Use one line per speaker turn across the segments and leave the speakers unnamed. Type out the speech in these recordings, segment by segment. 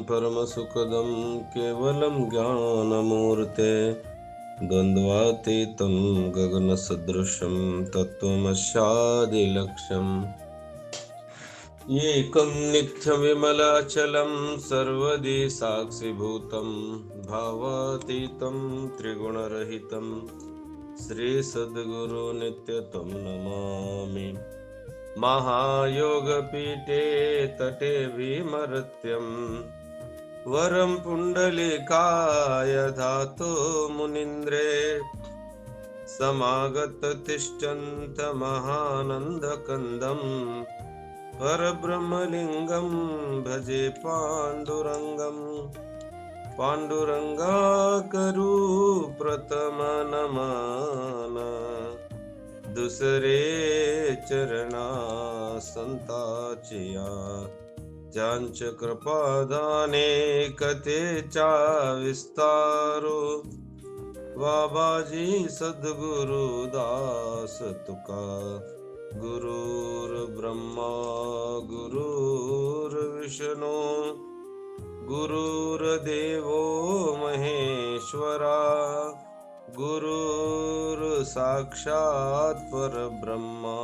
परम सुखदं केवलं ज्ञानमूर्ते द्वन्द्वातीतं गगनसदृशं तत्त्वमस्यादिलक्ष्यम् एकं नित्यविमलाचलं सर्वदि साक्षिभूतं भावातीतं त्रिगुणरहितं श्रीसद्गुरु नित्यतं नमामि। महायोगपीठे तटे विमर्त्यं वरं पुण्डलिकाय धातो मुनीन्द्रे समागत तिष्ठन्त महानन्दकन्दं परब्रह्मलिङ्गं भजे पाण्डुरङ्गम् पाण्डुरङ्गाकरु प्रथम नमन दुसरे चरणा संताचिया ज्यांच कृपादाने कथेचा विस्तारो बाबाजी सद्गुरु दास तुका गुरुर्ब्रह्मा गुरुर्विष्णू गुरुर्देवो महेश्वरा गुरुर् साक्षात् परब्रह्मा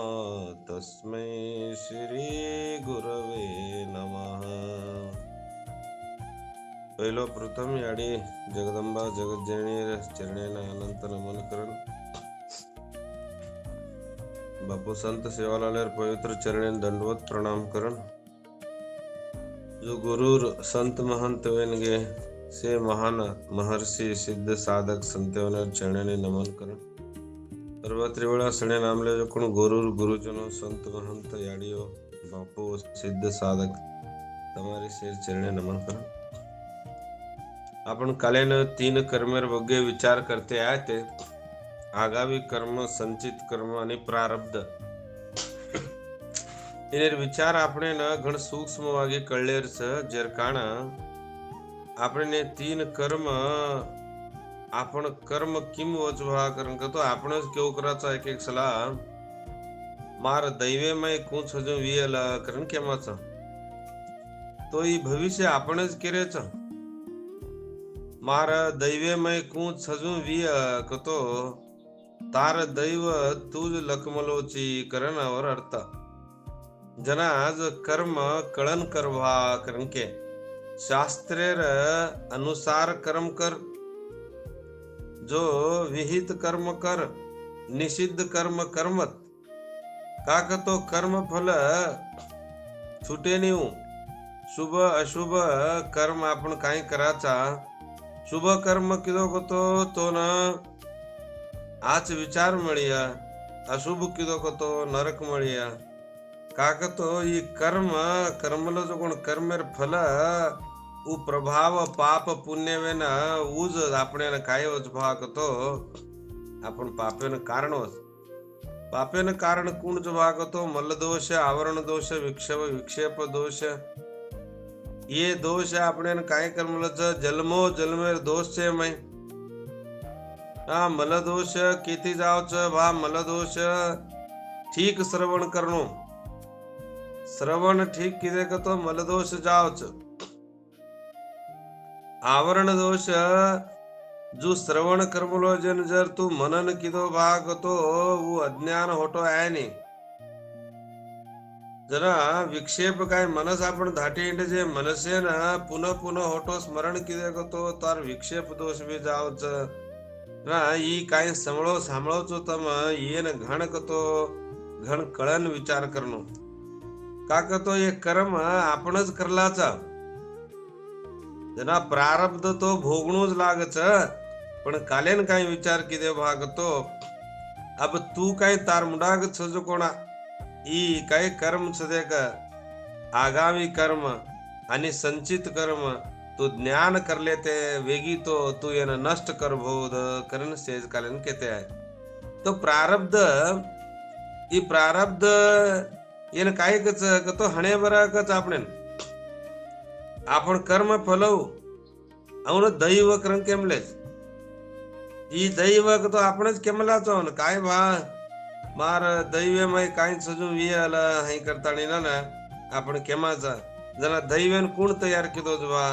तस्मै श्री गुरवे नमः। पहिलो प्रथम याडी जगदंबा जगज्जननी चरणेना अनंत नमन करण। बापू संत सेवालालेर पवित्र चरणे दंडवत प्रणाम करण। जो गुरुर संत महंत वेनगे से महान महर्षि सिद्ध साधक संतों चरणे नमन करण। सर्वत्र वेळा सणे नामले जो कोण गुरुर गुरुजनो संत महंत याडियो बापू सिद्ध साधक તમારી શેર ચરણે નમન કરો। आपण कालेन 3 कर्मेर ಬಗ್ಗೆ विचार करते आहे ते आगामी कर्म संचित कर्म आणि प्रारब्ध इनेर विचार આપણે न ઘણ સૂક્ષ્મವಾಗಿ કળેર છે જેર કાણ આપણે 3 कर्म आपण कर्म किम वचवा कारण का तो आपण केव कराचा एक सला मार दैवेमय कूच हजू वियला कारण केमाचा तो ई भविष्य आपणच केरेच मार दैवेमय कूच हजू विय कतो तार दैव तुझ लकमलोची करणावर अर्थ जना आज कर्म कळन करवा कारण के शास्त्रेर अनुसार कर्म कर जो विहित कर्म कर निषिद्ध कर्म कर्मत का तो कर्म फल छुटे नहीं। शुभ अशुभ कर्म आपण काही कराचा शुभ कर्म किदो को तो न आज विचार मळिया अशुभ किदो को नरक मळिया काक तो ये कर्म कर्मलो जो कोण कर्मेर फल उ प्रभाव पाप पुण्य वेन उज आपणे काय वच भाग तो आपण पापेन कारण वच पापेन कारण कोण जो भाग तो मल दोष आवरण दोष विक्षेप दोष ये दोष आपणे काय कर्मलच जन्मो जन्मेर दोष छे मै मल दोष किती जावच भा मल दोष ठीक श्रवण करनो श्रवण ठीक किदे का तो मल दोष जावच आवरण दोष जो श्रवण कर्मलो जन जर तू मनन किदो भाग तो वो अज्ञान होतो आहे नी जरा विक्षेप काय मनस आपण धाटी जे मनसे ना पुनः पुनः होतो स्मरण किदे का तो तार विक्षेप दोष भी जावच ना ई काय समळो सांभळोचो तम येन घण कतो घण कळन विचार करनो का तो ये कर्म आपणच करलाचा जना प्रारब्ध तो भोगणूच लागच पण कालेन काय विचार किदे भाग तो अब तू काय तार मुडाग छजो कोणा ई काय कर्म छदे का आगामी कर्म आणि संचित कर्म तू ज्ञान कर लेते वेगी तो तू येन नष्ट कर भोद करण सेज कालेन केते आहे तो प्रारब्ध ई प्रारब्ध येन काय कच तो हणे बरा कच आपण कर्म फलव ಅವನು ದೈವ ಕರಂ ಕೆಮ್ಲೆಸ್ ಈ ದೈವಕ તો આપણે જ કેમલા છો ને કાઈ ભા માર દૈવેમાં કાઈ સજુ વિયાલા હઈ કરતાણી ના આપણે કેમા જા જરા દૈવેન કોણ તૈયાર કીધો જ ભા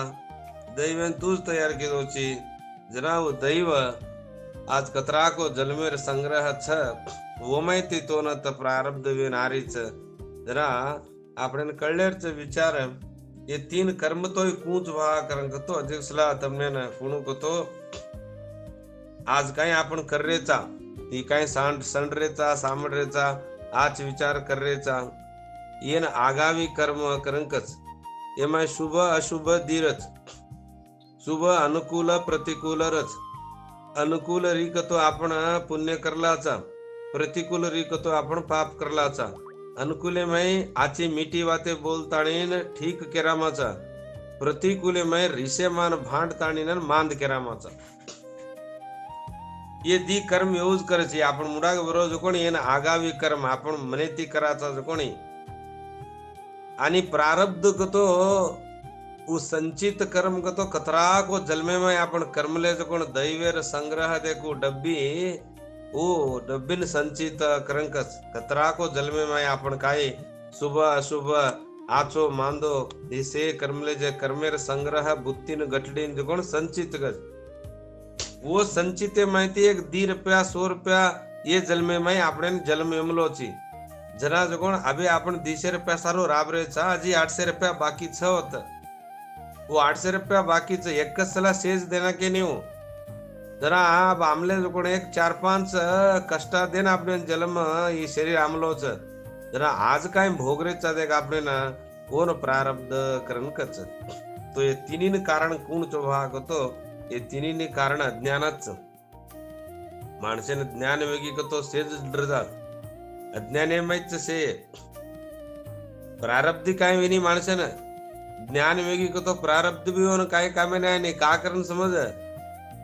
दैवेन तूच तयार केलो ची जना वो दैव आज कतरा को जन्मेर संग्रह छ वो माहिती तो न त प्रारब्ध वे नारीच जना આપણે કળેરચ વિચાર એ તીન કર્મ તો કૂંચ વા કરંગ તો અધ્યક્ષલા તમને ને કુણું કતો आज काही आपण कररेचा ती काही संडरेचा सामडरेचा आज विचार कररेचा येन आगामी कर्म करंकच एमाय शुभ अशुभ धीरच शुभ अनुकूल प्रतिकूल रच अनुकूल रीक तो आपण पुण्य करलाचा प्रतिकूल रीक तो आपण पाप करलाचा अनुकूलेमय आची मीठी वाते बोलताणीन ठीक केरामाचा प्रतिकूलेमय रिसेमान भांडताणीन मांद केरामाचा ये दी कर्म येऊच करायची आपण मुडाग विरोध कोणी येन आगावी कर्म आपण मनेती कराचा कोणी आणि प्रारब्ध कतो वो संचित कर्म कतो कतरा को जन्मे में आपण कर्मले कोण दैवेर संग्रह देखो डब्बी ओ डब्बिन संचित करंकस कतरा को जन्मे में आपण काय शुभ अशुभ आचो मांदो इसे कर्मले जे कर्मेर संग्रह बुत्तीन गठडीन जे कोण संचित गस वो संचिते माहिती एक ₹100 ₹100 ये जन्मे में આપણે જન્મ એમલો છે જરા જકોણ હવે आपण ₹200 સારો રાબરે છે હજી ₹800 બાકી છે હોત वो ₹800 बाकी છે એક જ સલા સેજ દેના કે નહીં जरा अब आमले जकोण एक 4-5 कष्टा देन આપણે जन्म ये शरीर आमलो છે जरा आज काय भोगरेचा देख આપણે ना कोण प्रारब्ध करण कच तो ये तिन्ही कारण कोण चो भाग होतो हे तिन्ही कारण अज्ञानाच माणसाने ज्ञान वेगी करतो सेज डरतात अज्ञाने माहित से प्रारब्ध काय विनी माणसानं ज्ञान वेगी करतो प्रारब्ध भी होन काय कामे नाही का कारण समज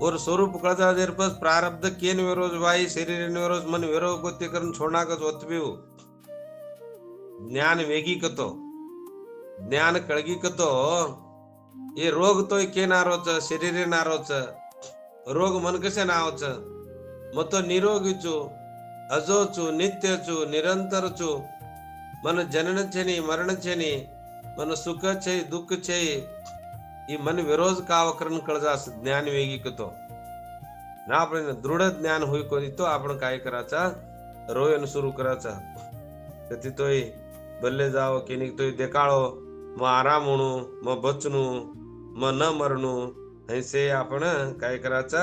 और स्वरूप कळता देर पस प्रारब्ध केन विरोध भाई शरीर विरोध मन विरोध गोते करून छोडना कच होत भी ज्ञान वेगी करतो ज्ञान कळगी करतो ये रोग तो के नारोच शरीर नारोच रोग मन कसे नावच मग तो निरोगी चू अजो चू नित्य चू निरंतर चू मन जनन छेनी मरण छेनी मन सुख छे दुःख छे ये मन विरोध का वकरण कळजास ज्ञान वेगी कतो ना आपण दृढ ज्ञान होई कोणी तो आपण काय कराचा रोयन सुरू कराचा कधी तोय बल्ले जाओ केनी तोय देखाळो मग आराम म्हणू मग बचनू मग न मरणू ऐसे आपण काय करायचं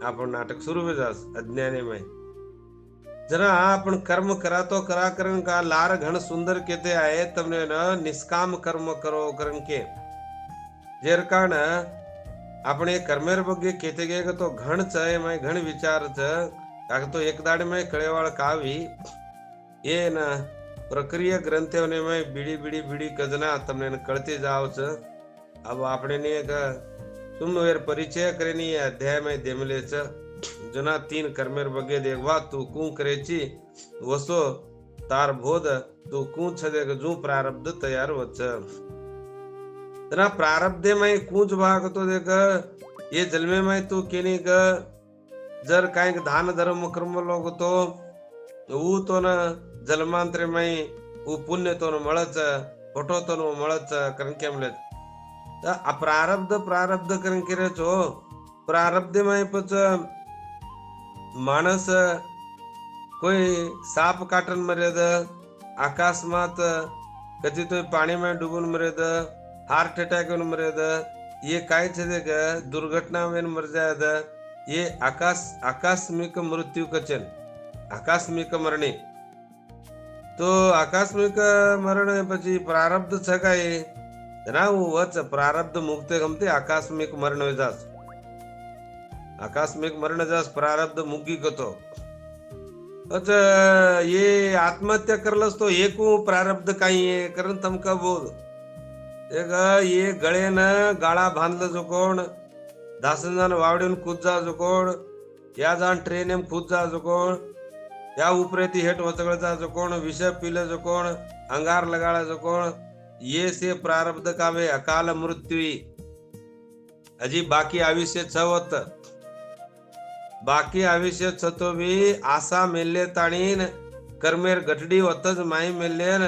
आपण नाटक सुरू जास अज्ञानेमय जरा आपण कर्म करा तो करा करण का लार घण सुंदर केते आहे तमने न निष्काम कर्म करो करण के जेर कारण आपण एक कर्मेर बगे केते गे तो घण छ एमय घण विचार छ का तो एक दाड में कळेवाळ कावी ये न प्रक्रिया ग्रंथोने में बीड़ी बीड़ी बीड़ी कजना तमने कळते जाव छ अब આપણે ને એક સુમવેર પરિચય કરીને અધ્યાય में દેમલે छ जना 3 कर्मेर बगे देखवा तू कू करेची वसो तार बोध तू कू छदे जू प्रारब्ध तयार वच जना प्रारब्धे में कूच भाग तो देख ये जन्मे में तू केनी क जर काय दान धर्म कर्म लोग तो वो तो न जन्मांतर में वो पुण्य तो न મળच फोटो तो न મળच कारण केमले प्रारब्ध प्रारब्ध करण करे छो प्रारब्ध में पच माणस कोई साप काटन मरेद आकाशमात कधी तो पाणी में डूबून मरेद हार्ट अटैक में मरेद ये काय छे देख दुर्घटना में मर जायद ये आकस्मिक मृत्यु कचन आकस्मिक मरणे तो आकस्मिक मरण પછી प्रारब्ध छ काय ना वच प्रारब्ध मुक्ते गमते आकस्मिक मरण जास आकस्मिक मरण जास प्रारब्ध मुक्की कतो अच्छा ये आत्महत्या करलस तो एकू प्रारब्ध काही आहे कारण तमका बोल एक ये गळे न गाळा बांधलं जो कोण दासनजान वावडून कूद जा जो कोण या जान ट्रेन एम कूद जा जो कोण या उपरेती हेट वचगळचा जो कोण विष पीले जो कोण अंगार लगाड़ा जो कोण ये से प्रारब्ध का वे अकाल मृत्यु अजी बाकी आयुष्य छवत बाकी आयुष्य छतो भी आशा मेले ताणीन कर्मेर गठडी होतच माई मेलेन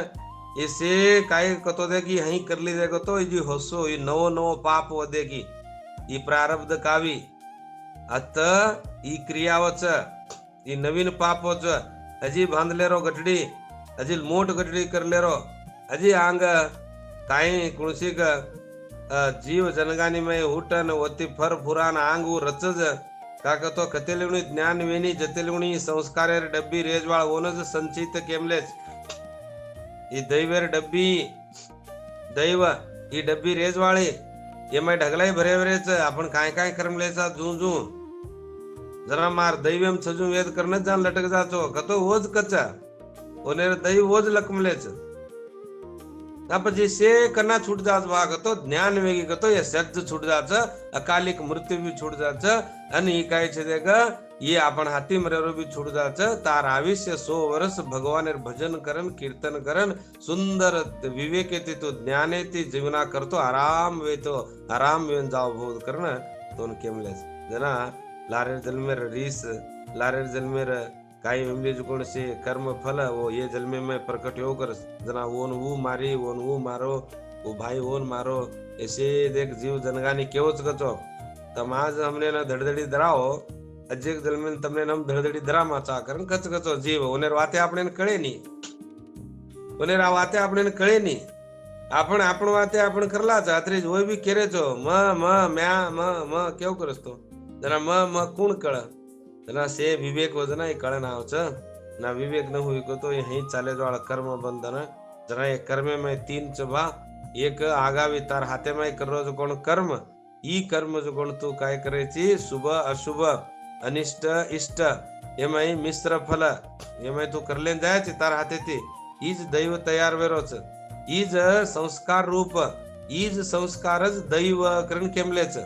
એસે કાંઈ કતો દે કે અહીં કરલી દે કતો એ જે હસો એ નવો નવો પાપ વધે કે એ પ્રારબ્ધ કાવી અત ઈ ક્રિયાઓ છે એ નવીન પાપો છે હજી બાંધલેરો ગઠડી હજી મોટ ગઠડી કરલેરો હજી આંગ કાંઈ કુણસીક જીવ જનગાની में हुटन ओती फर फुरान आंगू रचज का तो कतेलवणी ज्ञान वेनी जतेलवणी संस्कारे डब्बी रेजवाळ ओनज संचित केमलेच ई दैवेर डब्बी दैव ई डब्बी रेजवाळी एमाय ढगलाई भरे भरेच आपण काय काय करमलेचा जू जू जरा मार दैवेम सजू वेद करन जान लटक जाचो कतो ओज कचा ओनेर दैव ओज लकमलेच પછી સે કના છૂટ જાત ભાગ હતો જ્ઞાન વેગી ગતો એ સજ્જ છૂટ જાત અકાલિક મૃત્યુ બી છૂટ જાત અને ઈ કાય છે દેગ ये आपण हाती मरेरो भी छूट जाच तार आयुष्य 100 वर्ष भगवानेर भजन करन कीर्तन करन सुंदर विवेक येते तो ज्ञान येते जीवना करतो आराम वेन जाव बोध करन तोन केमलेस जना लारेर जन्मेर रीस लारेर जन्मेर काही वेमली जुकोण से कर्म फल वो ये जन्मे में प्रकट हो कर जना ओन वो मारी ओन वो मारो वो भाई ओन मारो ऐसे देख जीव जनगानी केवोच गचो तम आज हमने ना धड़धड़ी धराओ अजेक जन्मे तमने नम धड़धड़ी धरा माचा करन कच कचो जीव ओनेर वाते आपणे कळे नी ओनेर आ वाते आपणे कळे नी आपण आपण वाते आपण करला जात्रे होय बी केरे छो म म म्या म म केव करस तो जना म कोण कळ जना से विवेक हो जना कळ नाव छ ना विवेक न हुई को तो यही चाले जो कर्म बंधन जना ये कर्म में 3 चबा एक आगावी तार हाते में करो जो कोण कर्म ई कर्म जो कोण तू काय करायची शुभ अशुभ अनिष्ट इष्ट एमाई मिश्र फल एमाई तू करले जायची तार हाते ती ईज दैव तयार वेरोच ईज संस्कार रूप ईज संस्कारच दैव करण केमलेच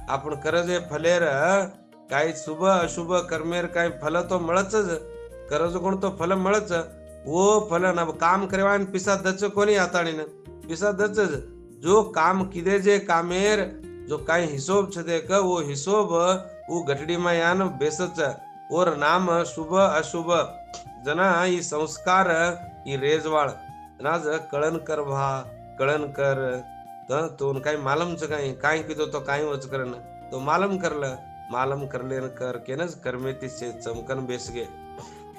आपण करजे फलेर काय शुभ अशुभ कर्मेर काय फल तो મળच करज कोण तो फल મળच वो फल न काम करेवान पिसा दच कोणी आताळीन पिसा दच जो काम किदे जे कामेर जो काय हिशोब छदे क वो हिशोब वो गठडी में यान बेसच और नाम शुभ अशुभ जना ई संस्कार ई रेजवाळ नाज कळन कर भा कळन कर तो काय मालम छ काय किदो तो काय वच करन तो मालम करला मालम करलेन कर केनच कर्मेती से चमकन बेसगे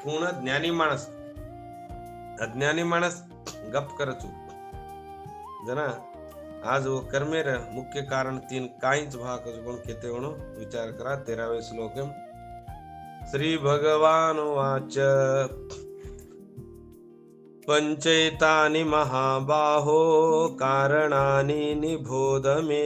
पूर्ण ज्ञानी माणस अज्ञानी माणस गप करचू जना आज वो कर्मेर मुख्य कारण 3 काहीच भाग कोण केते म्हणू विचार करा 13वे श्लोक श्री भगवान वाच पंचैतानि महाबाहो कारणानि निबोध मे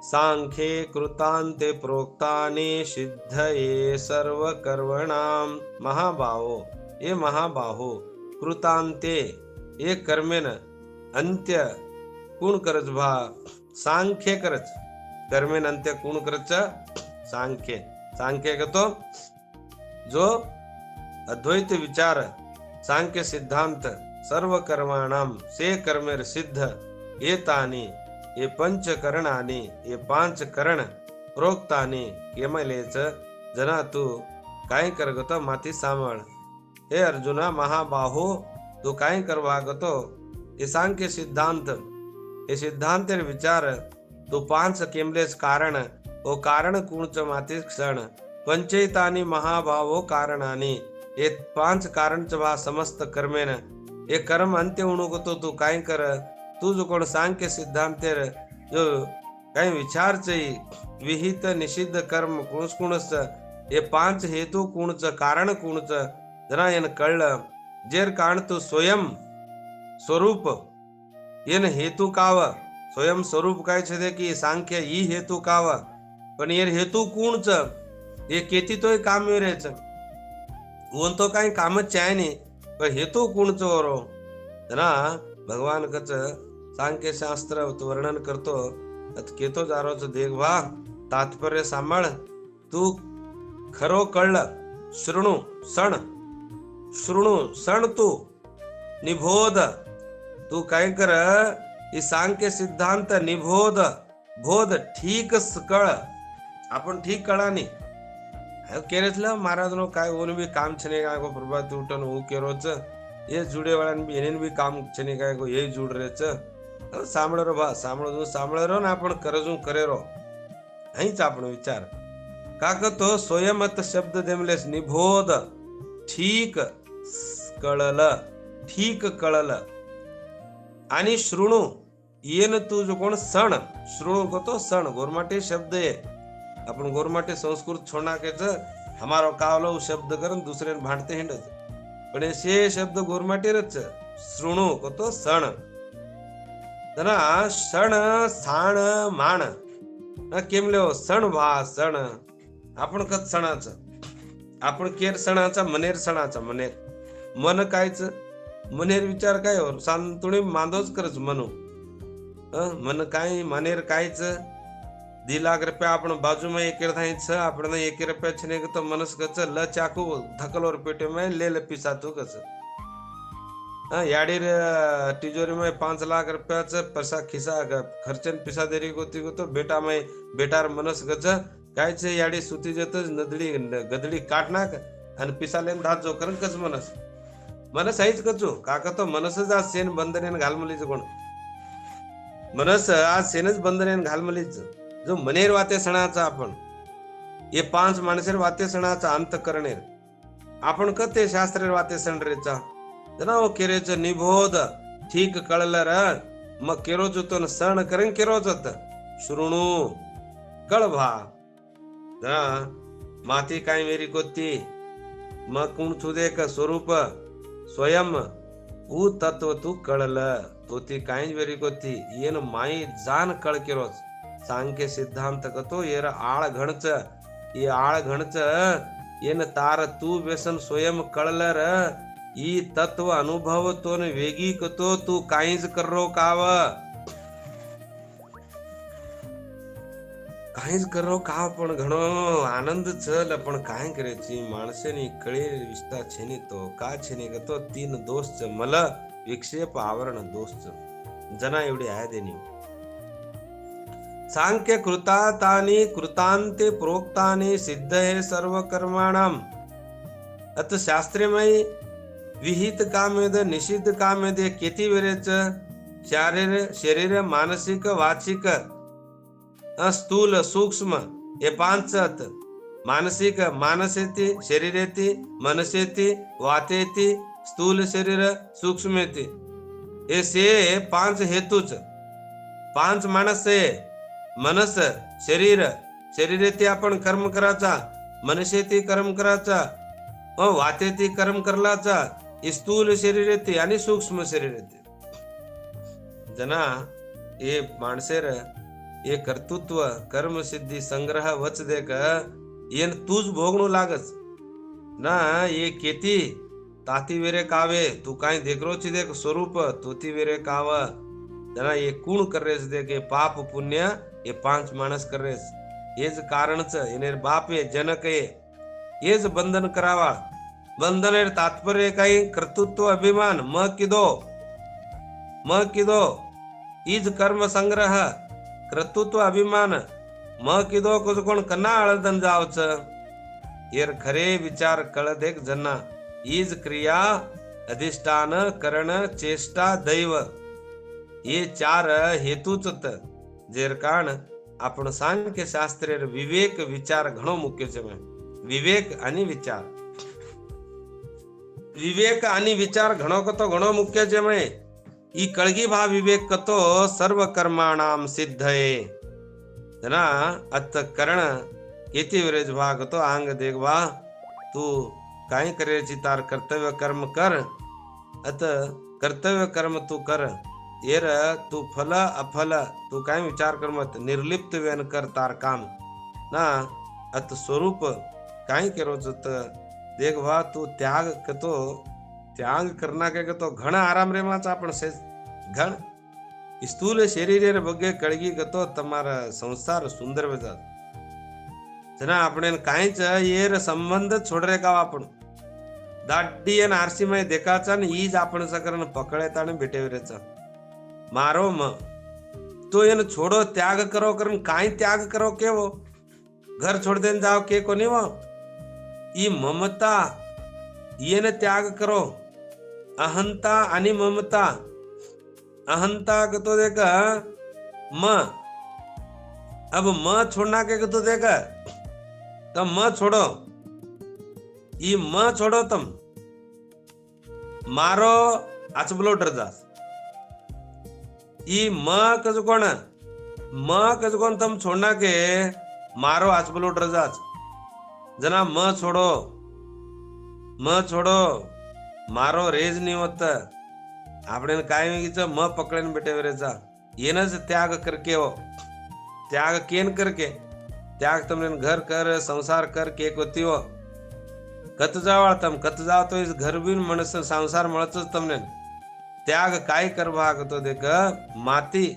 सांख्ये कृतान्ते प्रोक्तानि सिद्धये सर्व कर्मणां महाबाहो ये महाबाहो कृतान्ते ये कर्मेन अंत्य कोण करच भा सांख्य करच कर्मेन अंत्य कोण करच सांख्य सांख्य कतो जो अद्वैत विचार सांख्य सिद्धांत सर्व कर्माणां से कर्मेर सिद्ध एतानि ये पंचकरणानि ये 5 करण प्रोक्तानि केमलेच जना तू काय करगत माती सांभाळ हे अर्जुना महाबाहो तू काय करवा गतो ये सांख्य सिद्धांत ये सिद्धांतेर विचार तू 5 केमलेच कारण ओ कारण कुणच माती क्षण पंचैतानि महाबाहो कारणानि ये 5 कारण च समस्त कर्मेन ये कर्म अंत्य होणू गतो तू काय कर तू जो कोण सांख्य सिद्धांतेर जो काही विचार विहित निषिद्ध कर्म कुणस कुणस ये 5 हेतु कुणच कारण कुणच जरा येन कळलं जेर कारण तू स्वयं स्वरूप येन हेतु काव स्वयं स्वरूप काय छे की सांख्य ई हेतु काव पण ये हेतु कुणच ये केती तोय काम वेरेच ओन तो काही कामच चाय नाही पण हेतु कुणच ओरो जना भगवान कच सांख्य शास्त्र वर्णन करतो केतो जारोच देखभा तात्पर्य सांभाळ तू खरो कळलं शृणू सण तू निबोध तू काय कर ही सांख्य सिद्धांत निबोध बोध ठीक कळ आपण ठीक कळानी केरेतलं महाराज नो काय ओन बी काम छने काय को प्रभात उठन ऊ केरोच એ જોડે વાળાને બી એને બી કામ છે ને કાંઈ કોઈ એ જોડ રહે છે સાંભળો રો ભા સાંભળો રો ને આપણ કરજું કરે રો અહીં જ આપણો વિચાર કાક તો સ્વયં શબ્દ દેમલેસ નિબોધ ઠીક કળલ ઠીક કળલ आणि शृणु येन तुझ कोण सण शृणु को तो सण गोरमाटे शब्द है अपन गोरमाटे संस्कृत छोड़ना के हमारो कावलो शब्द करन दूसरे भांडते हिंड पण से शब्द गोरमाटे रच शृणु को तो सण जना सण साण माण केम लेव सण वा सण आपण कत सणाच आपण केर सणाचा मनेर सणाचा मनेर मन कायच मनेर विचार काय सांतुणी मांदोच करच मनो मन काय मनेर कायच 2 लाख रुपया आपण बाजू में एक थाईच आपण 1 रुपया छने तो मनस कच ल चाकू धकलोर पेटे में ले ले पिसा तू कच याडी तिजोरी में 5 लाख रुपया पैसा खिसा खर्चन पिसा देरी गोती को तो बेटार मनस कच कायच याडी सुती जत नदड़ी गदड़ी काट नाक आणि पिसा लेन धात जो करन कच मनस आहेच कचो काका तो मनसच आज सेन बंधनेन घालमलीच कोण मनस आज सेनच बंधनेन घालमलीच जो मनेर वाते सणाचा आपण ये 5 माणसेर वाते सणाचा अंत करणेर आपण कते शास्त्रेर वाते सणरेचा जनाओ केरेच निबोध ठीक कळलर मग केरोच तो सण करेन केरोच शृणु कळभा जना माती काय मेरी कोती मग कुण तुदे का स्वरूप स्वयं ऊ तत्व तू कळल तो ती काहीच वेरी कोती येन माई जान कळ केरोच सांख्य सिद्धांत कतो येर आळ घणच ये आळ घणच येन तार तू व्यसन स्वयं कळलर ई तत्व अनुभव तो न वेगी कतो तू काहीच करो काव काहीच करो का पण घणो आनंद चल पण काय करायची माणसेनी कळे विस्ता छेनी तो का छेनी तो 3 दोष मल विक्षेप आवरण दोष जना एवढी आहे देनी सांख्य कृतातानी कृतांते प्रोक्तानी सिद्ध हे सर्व कर्माणाम अत शास्त्रेमय विहित कामेद निषिद्ध कामेद किती वेळेच शरीर मानसिक वाचिक स्थूल सूक्ष्म हे 5 मानसिक मानसेती शरीरेती मनसेती वातेती स्थूल शरीर सूक्ष्मेती ऐसे 5 हेतुच 5 मानस आहे मनस शरीर शरीरेती आपण कर्म करायचा मनसेती कर्म करायचा वातेती कर्म करलाचा स्थूल शरीरेती आणि सूक्ष्म शरीरेती जना हे माणसेर ये कर्तृत्व कर्म सिद्धी संग्रह वच देक येन तूच भोगणू लागच ना ये केती ताती वेरे कावे तू काय देखरोची देख स्वरूप तोती वेरे काव जना ये कुण करेस देख ये पाप पुण्य ये 5 माणस करेस हेच कारणच येनेर बाप ये जनक ये हेच बंधन करावा बंधनेर तात्पर्य काही कर्तृत्व अभिमान म किदो इज कर्म संग्रह कर्तृत्व अभिमान म किदो कुछ कोण कना आळदन जावच येर खरे विचार कळ देख जना इज क्रिया अधिष्ठान करण चेष्टा दैव ये 4 हेतुच जेर कारण आपण सांख्य शास्त्रेर विवेक विचार घणो मुख्य છે विवेक आणि विचार घणो कतो घणो मुख्य છે ई कळगी भा विवेक कतो सर्व कर्माणाम सिद्धये जना अत करण केती विरेज भाग तो आंग देखवा तू काय करेची तार कर्तव्य कर्म कर अत कर्तव्य कर्म तू कर येर तू फल अफल तू काय विचार कर मत निर्लिप्त वेन कर तार काम ना अत स्वरूप काय करोच देखवा तू त्याग कतो त्याग करना के तो घण आराम रे माच आपण से घण स्थूल शरीर बगे कळगी कतो तमारा संसार सुंदर वेजात जना આપણે કાંઈ જ येर संबंध छोड रे का आपण दाडी અને આરસીમાં દેખાचा ને ઈ જ आपण सकरन पकळेता ને બેટેવરેचा मारो म तो એને छोड़ो त्याग करो करन કાંઈ त्याग करो केवो घर छोड़ देन जाओ के कोनी वो ई ममता येने त्याग करो अहंता आणि ममता. अहंता कहतो देखा म, अब म छोड़ना के कहतो देखा तब म छोड़ो, ई म छोड़ो तम मारो आचबलो डर जास. ई म कज कोण म कज कोण तम छोड़ना के मारो आचबलो डर जास. जना म छोड़ो, म छोड़ो, मारो रेज नहीं होता. આપણે કાયમ કીધું મ પકડીને બેઠે વેરેજા એને જ ત્યાગ કરકે હો. ત્યાગ કેન કરકે ત્યાગ તમને ઘર કર સંસાર કર કે કોતી હો કત જાવ તમ કત જાવ તો ઘર બી મણસ સંસાર મળતો જ તમને. ત્યાગ કાય કરવા તો દેખ માતી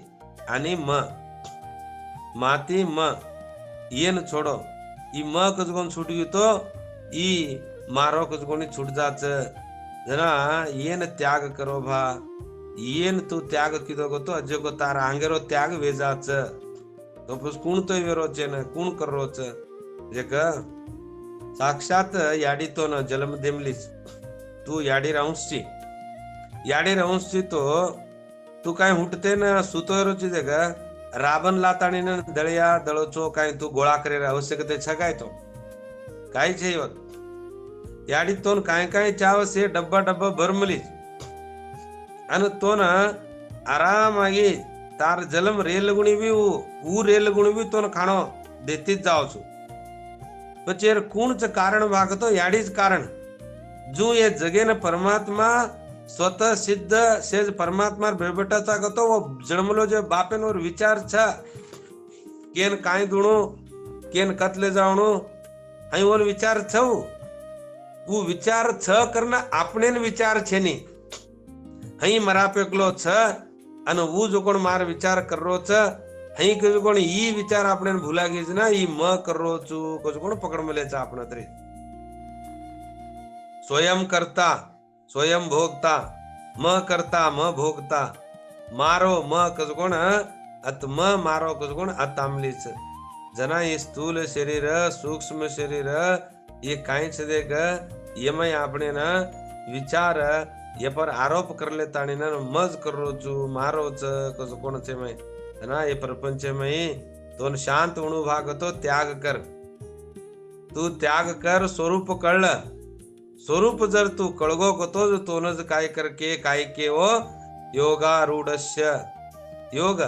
અને મ, માતી મ એને છોડો. ઈ મ કજકોન છૂટ ગયું તો ઈ મારો કજકોની છૂટ જાત. जना येन त्याग करो भा. येन तू त्याग किदो गो तो अजे को तार आंगेरो त्याग वेजाच. तो पुस कुण तो वेरो छे ने कुण करो छ जेक साक्षात याडी तो न जन्म देमलीच. तू याडी राहूसची, याडी राहूसची तो तू काय हुटते न सुतो रोची जेक राबन लाताणी न दळिया दळोचो काय तू गोळा करे आवश्यकते छ काय तो काय छे याडी तोन काय काय चाव से डब्बा डब्बा भरमली आणि तो न आरामागी तार जलम रेल गुणी भी ऊ रेल गुणी भी तोन खाणो देतीच जाव छु. पचेर कूणच कारण भागतो याडीच कारण. जो ये जगे न परमात्मा स्वतः सिद्ध सेज परमात्मा भेटता गतो वो जन्मलो जो बापेन और विचार छ केन काय दुणो केन कतले जावणो आई वो विचार छऊ. वो विचार छ करना आपने विचार छे नी. हई मरा पेकलो छ अन वो जो कोण मार विचार कर रो छ हई के जो कोण ई विचार आपने भूला गई ना ई म कर रो छु को जो कोण पकड़ मले छ आपण तरी. स्वयं करता स्वयं भोगता, म करता म भोगता, मारो म कज कोण अत म मारो कज कोण अतामली छ. जना ये स्थूल शरीर सूक्ष्म शरीर ये काय छ देख येमय આપણે ના વિચાર ये पर आरोप कर लेता ना मज करो छु मारो छ कसं कोण छे मै ना ये प्रपंच में दोन शांत उणू भाग तो त्याग कर. तू त्याग कर स्वरूप कळलं. स्वरूप जर तू कळगो कतो तोनच काय करके काय के वो योगारूढस्य योग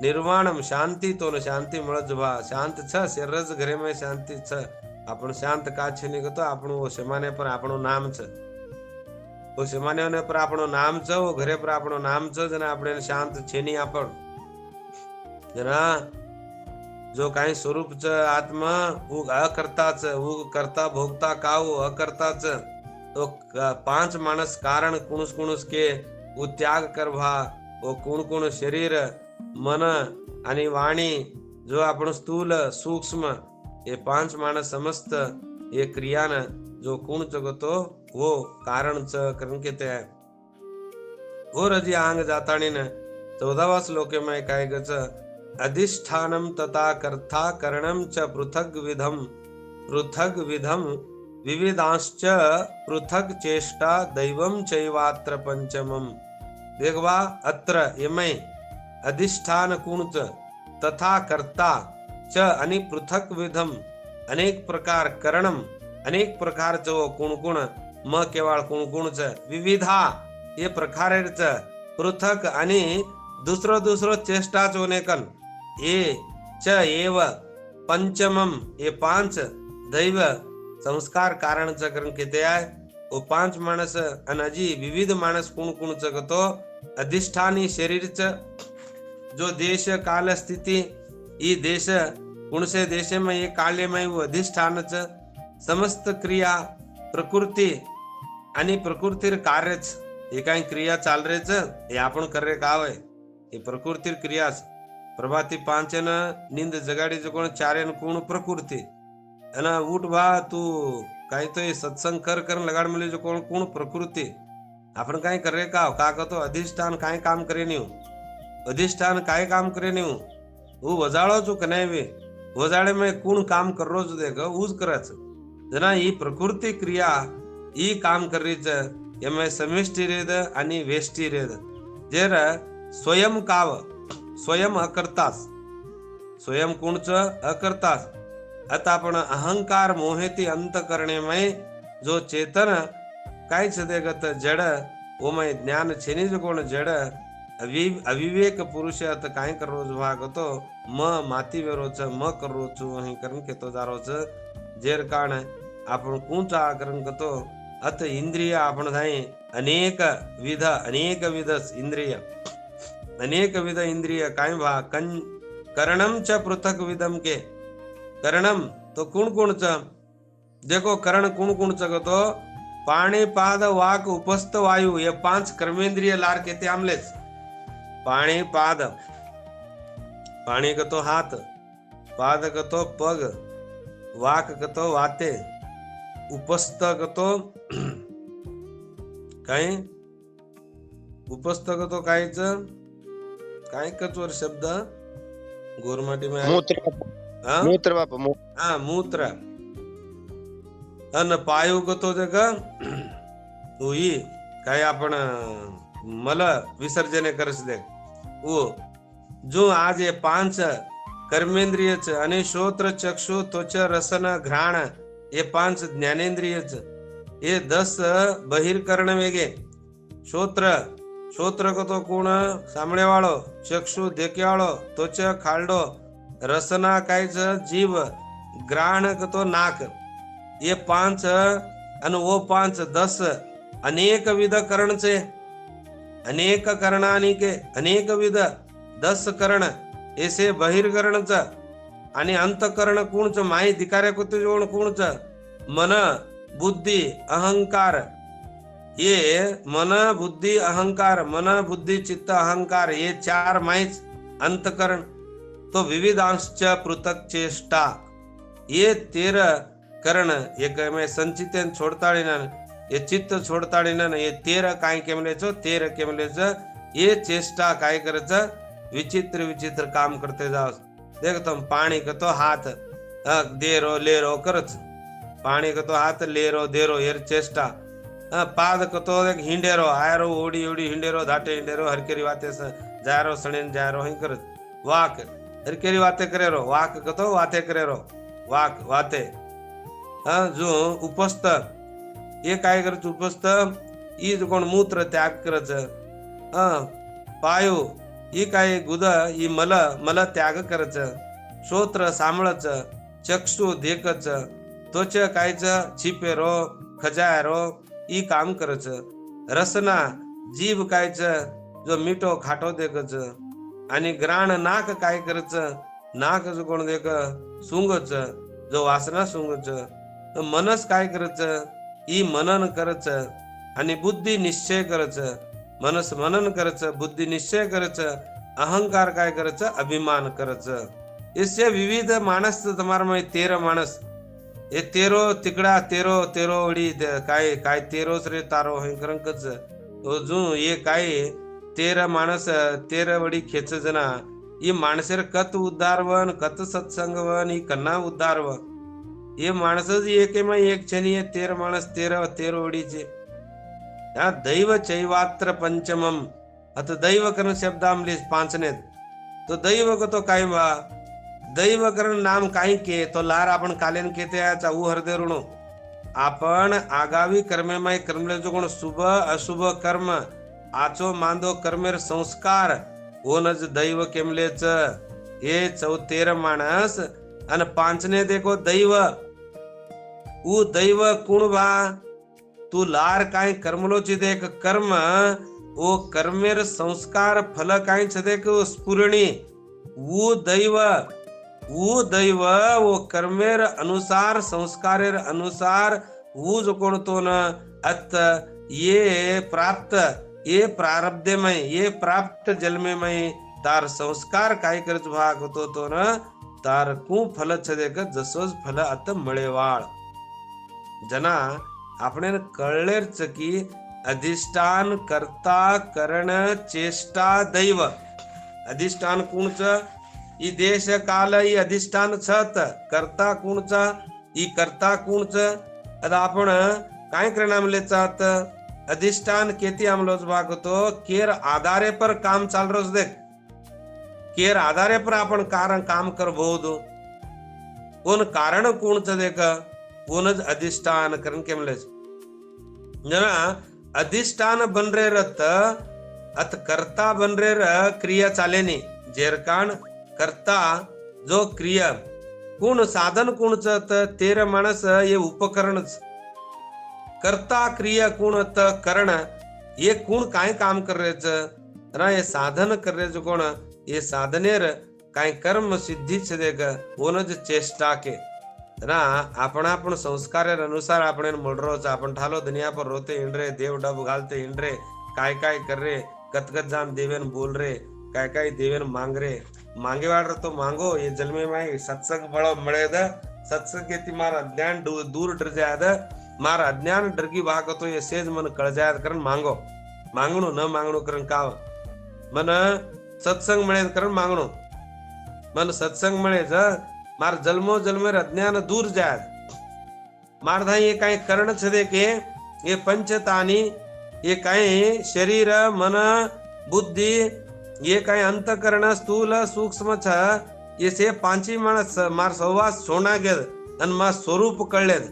निर्वाणम शांती तो न शांती મળજ ભા. શાંત छ શરીર ઘરે में शांति छ. आपण शांत का छे नहीं तो आपण वो समाने पर आपणो नाम छ. वो समाने ने पर आपणो नाम छ. वो घरे पर आपणो नाम छ. जना આપણે शांत छे नहीं आपण जना जो काई स्वरूप छ आत्मा वो अकर्ता छ. वो करता भोगता काऊ अकर्ता छ. तो पांच मानस कारण कुणस कुणस के वो त्याग करवा वो कुण कुण शरीर मन आणि वाणी जो आपण स्थूल सूक्ष्म ये पांच मानस समस्त ये क्रिया न जो कुण जगतो वो कारण च करण के ते और अजी आंग जाताणी न 14वा श्लोक में काय गच अधिष्ठानम तथा कर्ता करणम च पृथक विधम विविधांश्च पृथक चेष्टा दैवम चैवात्र पंचमम. देखवा अत्र यमय अधिष्ठान कुणच तथा कर्ता च आणि पृथक विधम अनेक प्रकार करणम अनेक प्रकार च कुण कुण म केवळ कुण कुण च विविधा ये प्रकार च पृथक आणि दुसरो चेष्टा च होनेकन ये च एव पंचमम ये पांच दैव संस्कार कारण च करण किते आहे वो पांच मानस अनजी विविध मानस कुण कुण च गतो अधिष्ठानी शरीर च जो देश काल स्थिति ये देश कुण से देश में ये काले में वो अधिष्ठान च समस्त क्रिया प्रकृति आणि प्रकृतिर कार्यच हे काही क्रिया चाल रे च हे आपण करे का होय हे प्रकृतिर क्रियाच प्रभाती पांचन नींद जगाडी जो कोण चारेन कोण प्रकृति अना उठ बा तू काही तो सत्संग कर कर लगाड मिले जो कोण कोण प्रकृति आपण काही करे का तो अधिष्ठान काय काम करे नहीं अधिष्ठान काय काम करे नहीं वो वजाळो जो कने वे वजाळे में कोण काम कर रो जो देख उज करच जना ही प्रकृति क्रिया ही काम कर रही च एम समिष्टी रेद आणि वेष्टी रेद जेर स्वयं काव स्वयं अकर्तास स्वयं कुणच अकर्तास आता आपण अहंकार मोहेती अंत करणे जो चेतन काय देगत जड ओमय ज्ञान छेनी कोण जड अविवेक पुरुष अत काय करो भाग तो म माती वेरोच म करो छु અહીં કરણ કેતો જારો છે જેર કાણ आपण कूंचा आकरण कतो अत इंद्रिय आपण धाई अनेक विध इंद्रिय अनेक विध इंद्रिय काय भा करणम च पृथक विधम के करणम तो कुण च देखो करण कुण च कतो पाणी पाद वाक उपस्थ वायु ये 5 कर्मेंद्रिय लार के ते आमलेच पाणी पाद पाणी कतो हात पाद कतो पग वाक कतो वाते उपस्थ कतो काय उपस्थ कतो कायच काय कचोर शब्द गोरमाटी में
मूत्र बाप
मूत्र अन पायु कतो जग उई काय आपण मल विसर्जन करस दे वो जो आज ये 5 कर्मेंद्रिय आणि श्रोत्र चक्षु त्वच रसन घ्राण ये 5 ज्ञानेंद्रिय ये 10 बहिर्करण वेगे श्रोत्र को तो कोण सामणे वाळो चक्षु देखे वाळो त्वच खालडो रसना कायच जीव घ्राण को तो नाक ये 5 आणि वो 5 10 अनेक विध करण छे अनेक करणानी के अनेक विध 10 करण ऐसे बहिर्करण च आणि अंतकरण कोणच माई धिकारे को जोण कोणच मन बुद्धी अहंकार ये मन बुद्धी अहंकार मन बुद्धी चित्त अहंकार ये 4 माईच अंतकरण तो विविधांश पृथक चेष्टा ये 13 करण एक में संचितन छोड़ताड़ीना ये चित्त छोड़ताड़ीना ये 13 काय केमले छो 13 केमले छ ये चेष्टा काय करच विचित्र विचित्र काम करते जाओ देख तुम पानी का तो हाथ देरो लेरो करच पानी का तो हाथ लेरो देरो ये चेष्टा पाद का तो देख हिंडेरो आयरो ओडी ओडी हिंडेरो धाटे हिंडेरो हरकेरी वाते जारो सणेन जारो ही करच वाक हरकेरी वाते करेरो वाक का तो वाते करेरो वाक वाते जो उपस्थ ये काय करच उपस्थ ई जो कोण मूत्र त्याग करच पायो ई काय गुद ई मल त्याग करच श्रोत्र सामळच चक्षु देखच त्वच कायच छिपेरो खजायरो ई काम करच रसना जीभ कायच जो मिठो खाटो देखच आणि ग्राण नाक काय करच नाक जो कोण देख सुंगच जो वासना सुंगच मनस काय करच ई मनन करच आणि बुद्धी निश्चय करच मनस मनन करच बुद्धि निश्चय करच अहंकार काय करच अभिमान करच इससे विविध मानस तुम्हारा में 13 मानस ये 13 तिकड़ा 13 ओडी काय काय 13 रे तारो हे करंकच तो जो ये काय 13 मानस 13 वडी खेच जना ये मानसेर कत उद्धारवन कत सत्संगवन ही कन्ना उद्धारव ये माणसच एक में एक छनी 13 मानस 13 ओडीचे या दैव चैवात्र पंचमम अत दैव करण शब्द आमले 5 ने तो दैव को तो काय बा दैव करण नाम काय के तो लार आपण कालेन केते याचा उ हृदय ऋणो आपण आगावी कर्मे माय कर्मले जो कोण शुभ अशुभ कर्म आचो मांदो कर्मेर संस्कार ओनज दैव केमलेच हे 13 माणस अन 5 ने देखो दैव उ दैव कुण बा तू लार काय कर्मलोची देख कर्म ओ कर्मेर संस्कार फल काय देख स्फुरणी वो दैव वो कर्मेर अनुसार संस्कारेर अनुसार वो जो कोण तो न अत ये प्राप्त ये प्रारब्धमय ये प्राप्त जन्मेमय तार संस्कार काय करच भाग होतो तो न तार कु फल देख जसोज फल अत मळेवाळ जना આપણે कळलेर की अधिष्ठान कर्ता करण चेष्टा दैव अधिष्ठान कुणच ई देश काल ई अधिष्ठान छत कर्ता कुणचा ई कर्ता कुणच आता आपण काय करणार म्हणले चात अधिष्ठान केती आमलोच भागतो केर आधारे पर काम चाल रोज देख केर आधारे पर आपण कारण काम करಬಹುದು कोण कारण कोणचं देख कोणच अधिष्ठान करण केमलेच जना अधिष्ठान बन रे रत अत कर्ता बन रे र क्रिया चालेनी जेरकान कर्ता जो क्रिया कोण साधन कोणचं तेर माणस हे उपकरणच कर्ता क्रिया कोण करण ये कोण काय काम करायचं ना हे साधन करायचं कोण ये साधनेर काय कर्म सिद्धी दे कोणच चेष्टा के ना आपण संस्कार अनुसार आपण मोडरोच आपण ठालो दुनिया पर रोते इंड्रे देव डब घालते इंड्रे काय काय कर रे कतकत जान देवेन बोल रे काय काय देवेन मांग रे मांगे वाड़ तो मांगो ये जन्मे में सत्संग बड़ो मड़े द सत्संग के ती मारा ज्ञान दूर डर जाए मारा अज्ञान डरगी भाग तो ये सेज मन कळ जाय करण मांगो मांगणो न मांगणो करण काव मन सत्संग मळे करण मांगणो मन सत्संग मळे ज मार जन्मो जन्मेर अज्ञान दूर जाय मार धाई ये काय करण छदे के ये पंचतानी ये काय शरीर मन बुद्धि ये काय अंतकरण स्थूल सूक्ष्म छ ये से पांची माणस मार सहवास सोना गेद अन मा स्वरूप कळलेद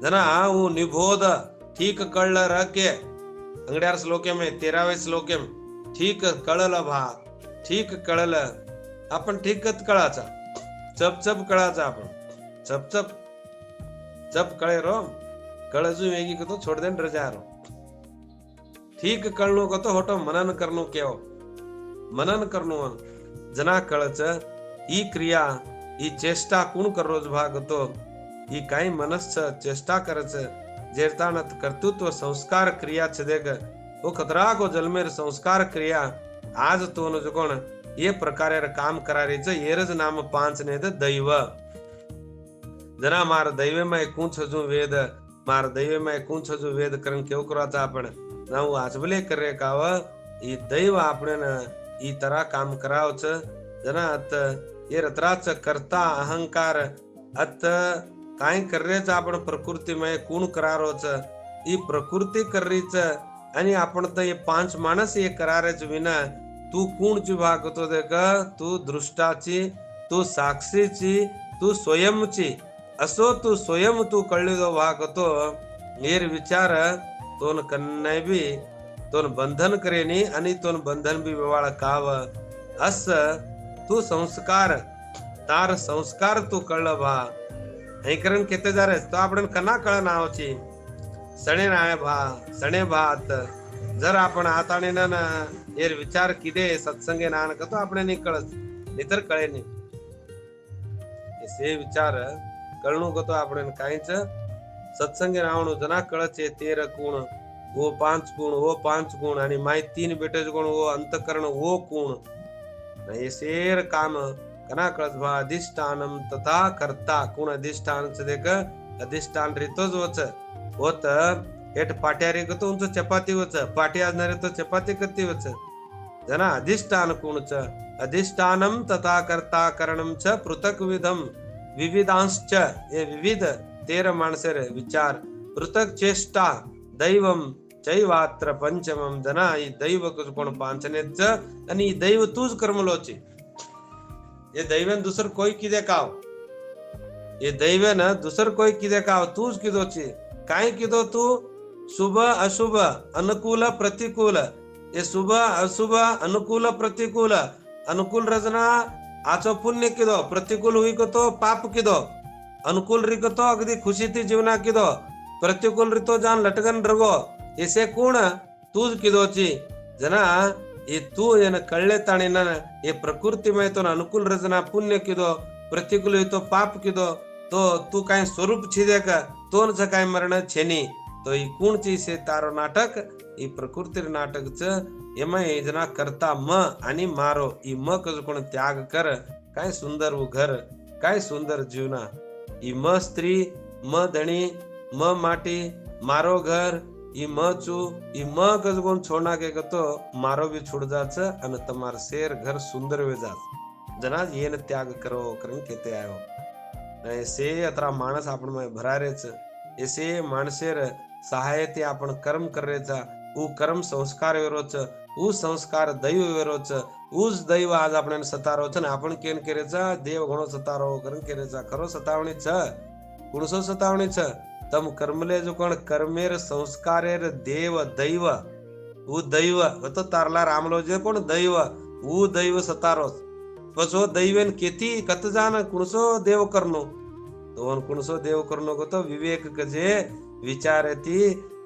जना वो निबोध ठीक कळलं रके अंगड्यार श्लोके में 13वे श्लोके में ठीक कळलं भा ठीक कळलं आपण ठीकच कळाचा चप चप कळाचा आपण चप चप चप कळे रो कळजू वेगी को तो छोड़ देन रजा रो ठीक कळनो को तो होटो मनन करनो केव मनन करनो जना कळच ई क्रिया ई चेष्टा कोण करोज भाग तो ही काही मनस्स चेष्टा करच जेरतानत कर्तृत्व संस्कार क्रिया छदेग वो खतरा को जलमेर संस्कार क्रिया आज तो न कोण ये प्रकारे काम करारीच येरज नाम पांच ने दैव जना मार दैव में कूच हजू वेद मार दैव में कूच हजू वेद करण केव कराचा आपण नाऊ आजबले करे काव ई दैव आपण ई तरह काम करावच जना अत ये रत्राच करता अहंकार अत काय कररेच आपण प्रकृतीमय कोण करारोच ही प्रकृती कररीच आणि आपण तर हे 5 माणस हे करारेच विना तू कोणची भागतो देख तू दृष्टाची तू साक्षीची तू स्वयंची असो तू स्वयं तू कळलेलो भागतो हेर विचार तोन कन्नाय बी तोन बंधन करेनी आणि तोन बंधन बी विवाळ काव अस तू संस्कार तार संस्कार तू कळलं भा ऐकरण केते जारे तो आपण कना कळ नावची सणे नाय भा सणे भात जर आपण आताने ना एर विचार किदे सत्संगे नान कतो आपण नाही कळत नितर कळे नाही से विचार कळणू कतो आपण काहीच सत्संगे नावणू जना कळचे 13 गुण वो 5 गुण वो 5 गुण आणि माय 3 बेटेज गुण वो अंतकरण वो गुण नाही शेर काम कना कळत भा अधिष्ठानम तथा कर्ता कोण अधिष्ठान देख अधिष्ठान रितोज वच होत एट पाट्यारे गतो उंच चपाती वच पाटी आजनारे तो चपाती कत्ती वच जना अधिष्ठान कोणच अधिष्ठानम तथा कर्ता करणम च पृथक विधम विविधांश्च ये विविध 13 माणसेर विचार पृथक चेष्टा दैवम चैवात्र पंचमम जना ई दैव कोण पांचनेच आणि दैव तूच कर्मलोची ये दैवन दूसर कोई किदे काव ये दैवन दूसर कोई किदे काव तूच किदोची काय किदो तू शुभ अशुभ अनुकूल प्रतिकूल ये शुभ अशुभ अनुकूल प्रतिकूल अनुकूल रचना आचो पुण्य किदो प्रतिकूल हुई को तो पाप किदो अनुकूल रिको तो अगदी खुशी थी जीवना किदो प्रतिकूल रितो जान लटकन रगो ऐसे कोण तूच किदोची जना ये तू येन कळले ताणी न ये प्रकृती में तो अनुकूल रचना पुण्य किदो प्रतिकूल तो पाप किदो तो तू काय स्वरूप छिदे का तो न काय मरण छेनी तो ई कोणची से तारो नाटक ई प्रकृती नाटक च एमय जना करता म आणि मारो ई म कज कोण त्याग कर काय सुंदर वो घर काय सुंदर जीवना ई म स्त्री म धणी म माटी मारो घर ई म चू ई म कज कोण छोडना के तो मारो भी छुड़ जाच अन तमार शेर घर सुंदर वे जाच जना येन त्याग करो करन केते आयो ऐसे अतरा माणस आपण में भरारेच ऐसे माणसेर सहायते आपण कर्म करेचा ऊ कर्म संस्कार वेरोच ऊ संस्कार दैव वेरोच ऊज दैव आज आपण सतारो छ ने आपण केन करेचा देव घणो सतारो करन करेचा खरो सतावणी छ कुणसो सतावणी छ तम कर्मले जो कोण कर्मेर संस्कारेर देव दैव ऊ दैव तो तारला रामलो जे कोण दैव ऊ दैव सतारो पसो दैवेन केती कत जान कुणसो देव करनो दोन कुणसो देव करनो को तो विवेक गजे विचारती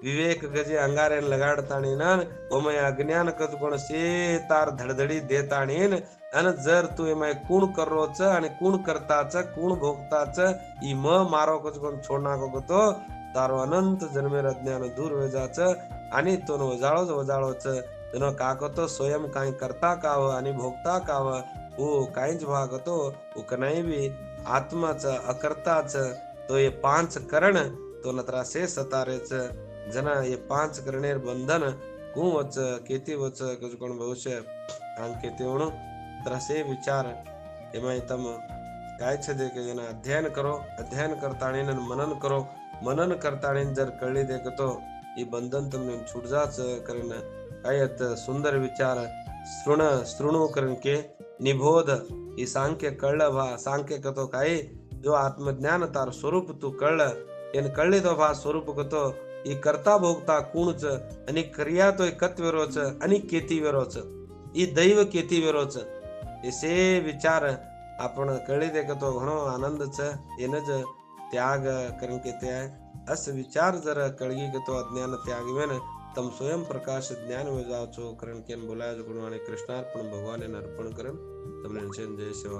विवेक गजे अंगारेन लगाडताणी न ओमय अज्ञान कज कोण से तार धडधडी देताणीन अन जर तू एमाय कुण करोच आणि कुण करताच कुण भोगताच ई म मारो कज कोण छोडना को तो तारो अनंत जन्मेर अज्ञान दूर वे जाच आणि तो वजाळोच जनो काकतो स्वयं काही करता काव आणि भोगता काव ओ काहीच भागतो ओ कनाई भी आत्माच अकर्ताच तो ये पांच करण तो नत्रा से सतारेच जना ये पांच करणेर बंधन कुवच केतीवच कुछ कोण भविष्य आंग केती म्हणून त्रसे विचार एमाय तम काय छे दे के जना अध्ययन करताणी मनन करो मनन करताणी जर कळली देख तो ये बंधन तुमने छूट जाच करन आयत सुंदर विचार श्रृणु करन के निबोध ही सांख्य कळलं भा सांख्य कतो काय जो आत्मज्ञान तार स्वरूप तू कळलं एन कळले तो भा स्वरूप कतो ही करता भोगता कुणच आणि क्रिया तो कत वेरोच आणि केती वेरोच ही दैव केती वेरोच एसे विचार आपण कळले दे कतो घणो आनंद छ एनज त्याग करन के ते अस विचार जर कळगी कतो अज्ञान त्याग वेन तम स्वयं प्रकाश ज्ञान में जाओ छो करण केन बोलाय जो गुणवाणी कृष्णार्पण भगवान ने अर्पण करन તમને જય સેવા